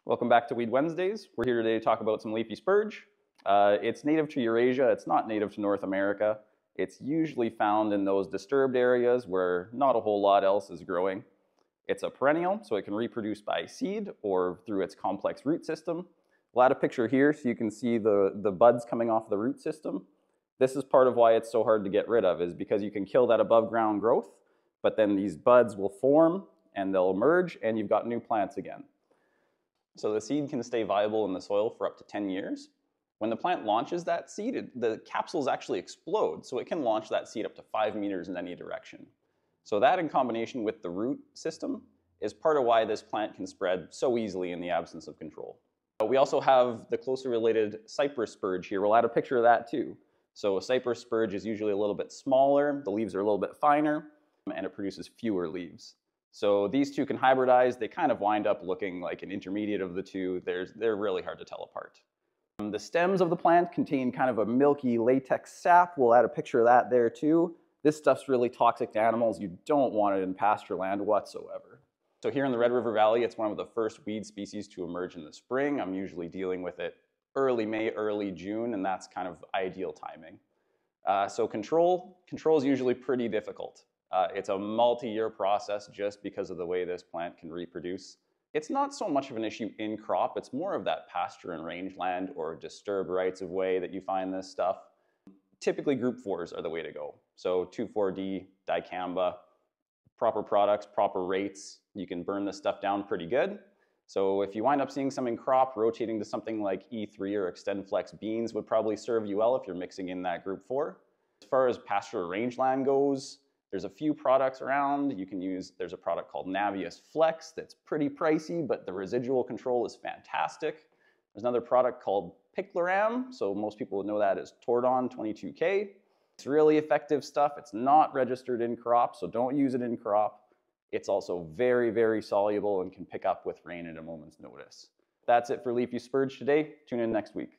Welcome back to Weed Wednesdays. We're here today to talk about some leafy spurge. It's native to Eurasia. It's not native to North America. It's usually found in those disturbed areas where not a whole lot else is growing. It's a perennial, so it can reproduce by seed or through its complex root system. I'll add a picture here so you can see the buds coming off the root system. This is part of why it's so hard to get rid of, is because you can kill that above ground growth, but then these buds will form and they'll emerge and you've got new plants again. So the seed can stay viable in the soil for up to 10 years. When the plant launches that seed, the capsules actually explode, so it can launch that seed up to 5 meters in any direction. So that, in combination with the root system, is part of why this plant can spread so easily in the absence of control. We also have the closely related cypress spurge here. We'll add a picture of that too. So a cypress spurge is usually a little bit smaller, the leaves are a little bit finer, and it produces fewer leaves. So these two can hybridize. They kind of wind up looking like an intermediate of the two. They're really hard to tell apart. The stems of the plant contain kind of a milky latex sap. We'll add a picture of that there too. This stuff's really toxic to animals. You don't want it in pasture land whatsoever. So here in the Red River Valley, it's one of the first weed species to emerge in the spring. I'm usually dealing with it early May, early June, and that's kind of ideal timing. So control is usually pretty difficult. It's a multi-year process just because of the way this plant can reproduce. It's not so much of an issue in crop, it's more of that pasture and rangeland or disturbed rights of way that you find this stuff. Typically group 4s are the way to go. So 2,4-D, dicamba, proper products, proper rates, you can burn this stuff down pretty good. So if you wind up seeing some in crop, rotating to something like E3 or XtendFlex beans would probably serve you well if you're mixing in that group 4. As far as pasture or rangeland goes, there's a few products around. You can use, there's a product called Navius Flex that's pretty pricey, but the residual control is fantastic. There's another product called Picloram, so most people would know that as Tordon 22K. It's really effective stuff. It's not registered in crop, so don't use it in crop. It's also very, very soluble and can pick up with rain at a moment's notice. That's it for Leafy Spurge today. Tune in next week.